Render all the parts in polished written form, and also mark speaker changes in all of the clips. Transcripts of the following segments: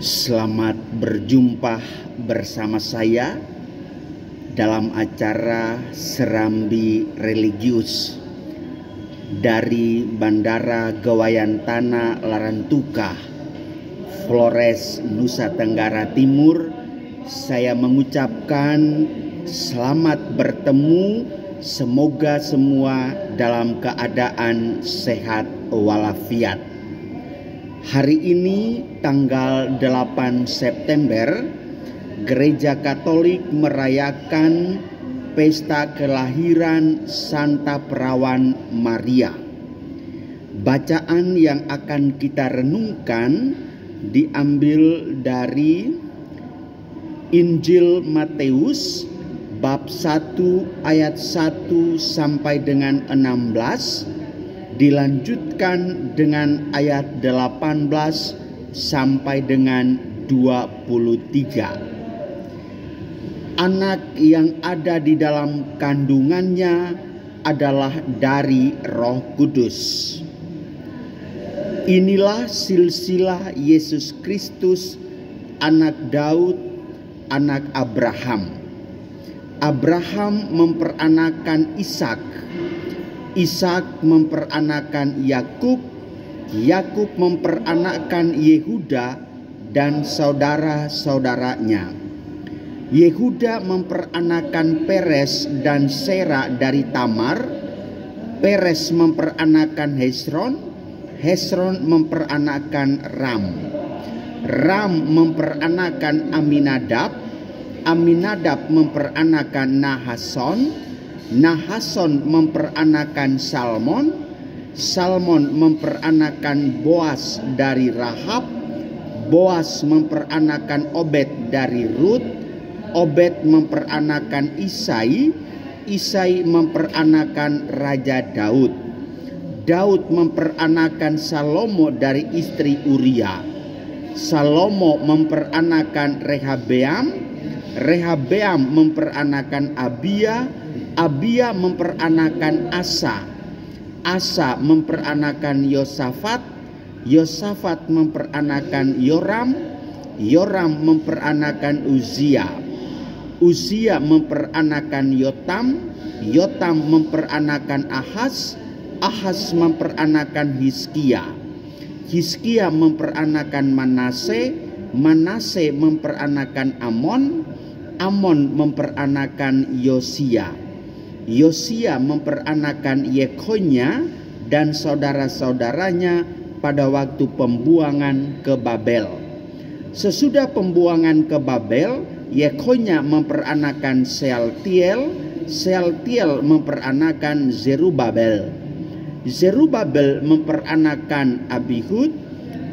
Speaker 1: Selamat berjumpa bersama saya dalam acara Serambi Religius dari Bandara Gawayantana Larantuka, Flores, Nusa Tenggara Timur. Saya mengucapkan selamat bertemu, semoga semua dalam keadaan sehat walafiat. Hari ini tanggal 8 September, Gereja Katolik merayakan pesta kelahiran Santa Perawan Maria. Bacaan yang akan kita renungkan diambil dari Injil Matius bab 1 ayat 1 sampai dengan 16, dilanjutkan dengan ayat 18 sampai dengan 23. Anak yang ada di dalam kandungannya adalah dari Roh Kudus. Inilah silsilah Yesus Kristus, anak Daud, anak Abraham. Abraham memperanakan Ishak, Ishak memperanakan Yakub, Yakub memperanakan Yehuda dan saudara-saudaranya. Yehuda memperanakan Peres dan Sera dari Tamar. Peres memperanakan Hesron, Hesron memperanakan Ram. Ram memperanakan Aminadab, Aminadab memperanakan Nahason, Nahason memperanakan Salmon, Salmon memperanakan Boas dari Rahab, Boas memperanakan Obed dari Rut, Obed memperanakan Isai, Isai memperanakan Raja Daud, Daud memperanakan Salomo dari istri Uria, Salomo memperanakan Rehabeam, Rehabeam memperanakan Abia, Abia memperanakan Asa, Asa memperanakan Yosafat, Yosafat memperanakan Yoram, Yoram memperanakan Uzia, Uzia memperanakan Yotam, Yotam memperanakan Ahaz, Ahaz memperanakan Hizkia, Hizkia memperanakan Manase, Manase memperanakan Amon, Amon memperanakan Yosia, Yosia memperanakan Yekhonya dan saudara-saudaranya pada waktu pembuangan ke Babel. Sesudah pembuangan ke Babel, Yekhonya memperanakan Sealtiel, Sealtiel memperanakan Zerubabel, Zerubabel memperanakan Abihud,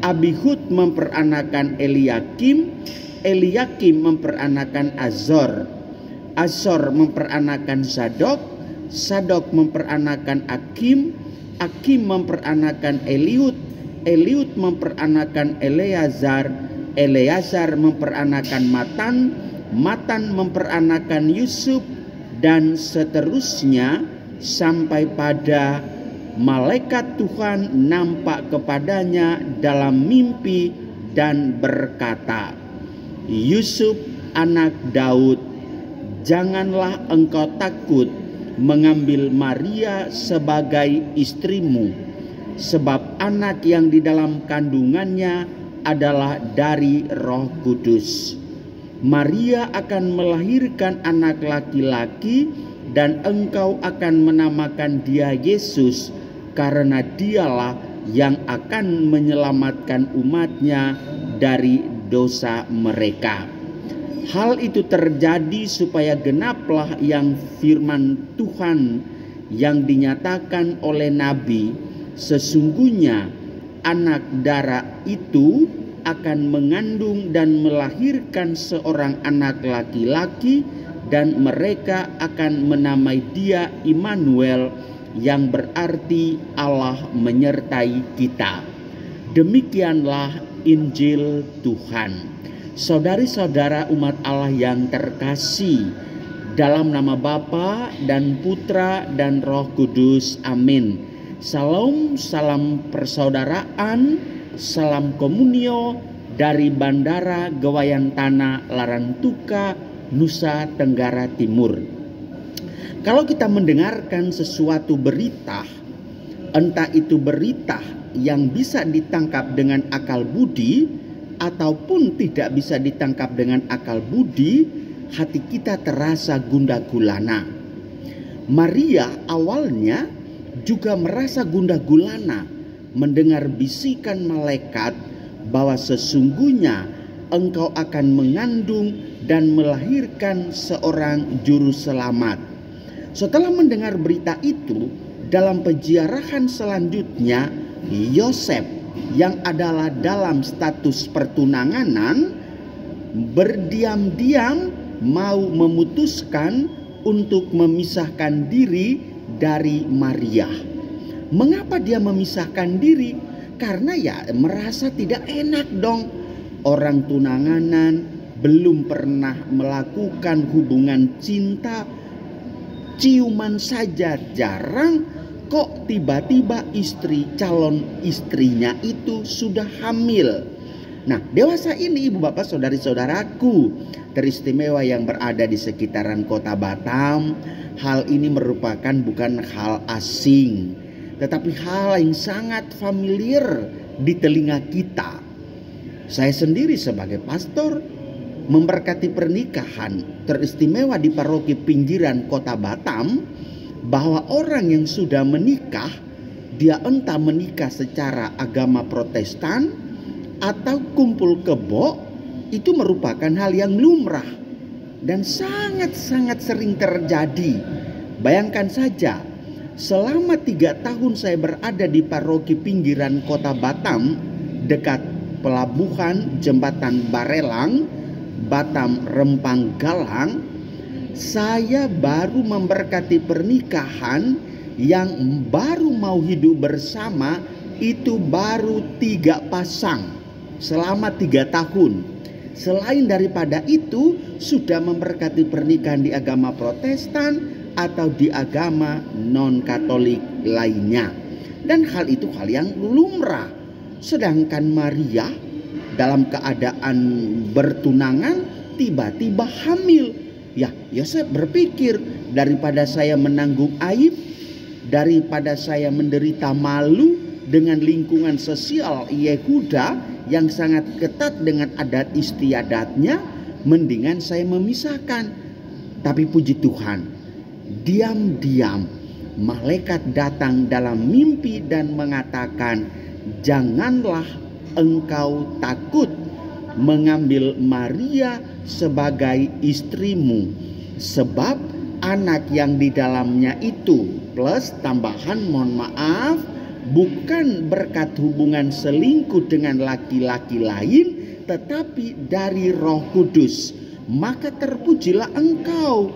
Speaker 1: Abihud memperanakan Eliakim, Eliakim memperanakan Azor, Azor memperanakan Zadok, Zadok memperanakan Akim, Akim memperanakan Eliud, Eliud memperanakan Eleazar, Eleazar memperanakan Matan, Matan memperanakan Yusuf, dan seterusnya sampai pada malaikat Tuhan nampak kepadanya dalam mimpi dan berkata, Yusuf anak Daud, janganlah engkau takut mengambil Maria sebagai istrimu, sebab anak yang di dalam kandungannya adalah dari Roh Kudus. Maria akan melahirkan anak laki-laki dan engkau akan menamakan dia Yesus, karena dialah yang akan menyelamatkan umatnya dari dosa mereka. Hal itu terjadi supaya genaplah yang firman Tuhan yang dinyatakan oleh Nabi, sesungguhnya anak darah itu akan mengandung dan melahirkan seorang anak laki-laki, dan mereka akan menamai dia Immanuel, yang berarti Allah menyertai kita. Demikianlah Injil Tuhan. Saudari-saudara umat Allah yang terkasih, dalam nama Bapa dan Putra dan Roh Kudus, amin. Salam, salam persaudaraan, salam komunio, dari Bandara Gawayantana Larantuka, Nusa Tenggara Timur. Kalau kita mendengarkan sesuatu berita, entah itu berita yang bisa ditangkap dengan akal budi ataupun tidak bisa ditangkap dengan akal budi, hati kita terasa gundah gulana. Maria awalnya juga merasa gundah gulana mendengar bisikan malaikat bahwa sesungguhnya engkau akan mengandung dan melahirkan seorang juru selamat. Setelah mendengar berita itu, dalam peziarahan selanjutnya, Yosef yang adalah dalam status pertunanganan berdiam-diam mau memutuskan untuk memisahkan diri dari Maria. Mengapa dia memisahkan diri? Karena ya merasa tidak enak dong. Orang tunanganan belum pernah melakukan hubungan cinta, ciuman saja jarang, kok tiba-tiba calon istrinya itu sudah hamil. Nah, dewasa ini ibu bapak saudari-saudaraku teristimewa yang berada di sekitaran kota Batam, hal ini merupakan bukan hal asing, tetapi hal yang sangat familiar di telinga kita. Saya sendiri sebagai pastor memberkati pernikahan teristimewa di paroki pinggiran kota Batam, bahwa orang yang sudah menikah, dia entah menikah secara agama Protestan atau kumpul kebo, itu merupakan hal yang lumrah dan sangat-sangat sering terjadi. Bayangkan saja, selama 3 tahun saya berada di paroki pinggiran kota Batam, dekat pelabuhan Jembatan Barelang, Batam Rempang Galang, saya baru memberkati pernikahan yang baru mau hidup bersama itu baru 3 pasang selama 3 tahun. Selain daripada itu, sudah memberkati pernikahan di agama Protestan atau di agama non-Katolik lainnya. Dan hal itu hal yang lumrah. Sedangkan Maria dalam keadaan bertunangan tiba-tiba hamil. Ya, Yosef berpikir, daripada saya menanggung aib, daripada saya menderita malu dengan lingkungan sosial Yehuda yang sangat ketat dengan adat istiadatnya, mendingan saya memisahkan. Tapi puji Tuhan, diam-diam malaikat datang dalam mimpi dan mengatakan, janganlah engkau takut mengambil Maria sebagai istrimu, sebab anak yang di dalamnya itu, plus tambahan mohon maaf, bukan berkat hubungan selingkuh dengan laki-laki lain, tetapi dari Roh Kudus. Maka terpujilah engkau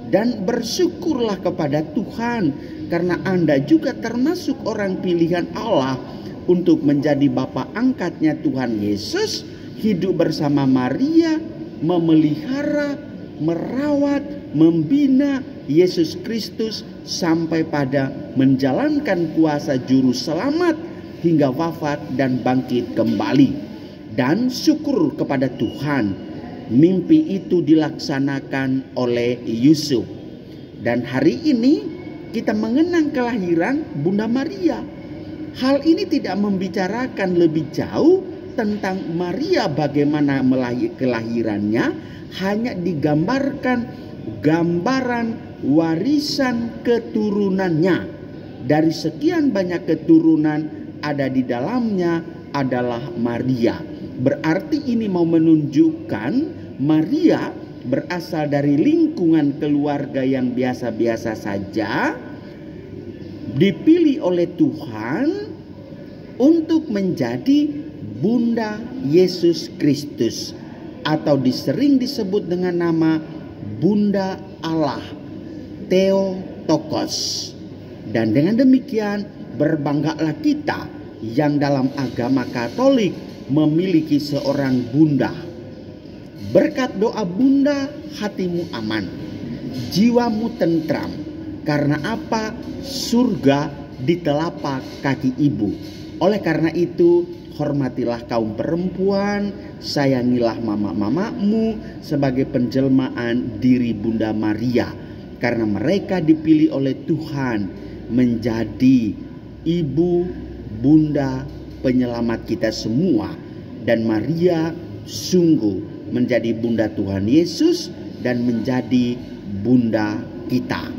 Speaker 1: dan bersyukurlah kepada Tuhan, karena Anda juga termasuk orang pilihan Allah untuk menjadi bapa angkatnya Tuhan Yesus, hidup bersama Maria, memelihara, merawat, membina Yesus Kristus sampai pada menjalankan kuasa juru selamat hingga wafat dan bangkit kembali. Dan syukur kepada Tuhan, mimpi itu dilaksanakan oleh Yusuf. Dan hari ini kita mengenang kelahiran Bunda Maria. Hal ini tidak membicarakan lebih jauh tentang Maria bagaimana kelahirannya, hanya digambarkan gambaran warisan keturunannya. Dari sekian banyak keturunan, ada di dalamnya adalah Maria. Berarti ini mau menunjukkan Maria berasal dari lingkungan keluarga yang biasa-biasa saja, dipilih oleh Tuhan untuk menjadi Bunda Yesus Kristus, atau sering disebut dengan nama Bunda Allah, Theotokos. Dan dengan demikian berbanggalah kita yang dalam agama Katolik memiliki seorang bunda. Berkat doa bunda, hatimu aman, jiwamu tentram. Karena apa? Surga di telapak kaki ibu. Oleh karena itu, hormatilah kaum perempuan, sayangilah mama-mamamu sebagai penjelmaan diri Bunda Maria, karena mereka dipilih oleh Tuhan menjadi ibu, bunda, penyelamat kita semua. Dan Maria sungguh menjadi bunda Tuhan Yesus dan menjadi bunda kita.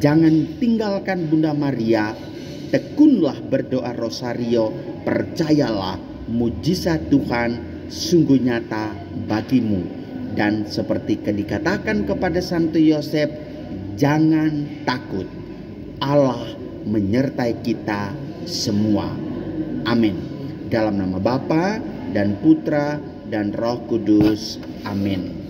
Speaker 1: Jangan tinggalkan Bunda Maria, tekunlah berdoa rosario, percayalah mujizat Tuhan sungguh nyata bagimu. Dan seperti dikatakan kepada Santo Yosef, jangan takut, Allah menyertai kita semua. Amin. Dalam nama Bapa dan Putra dan Roh Kudus. Amin.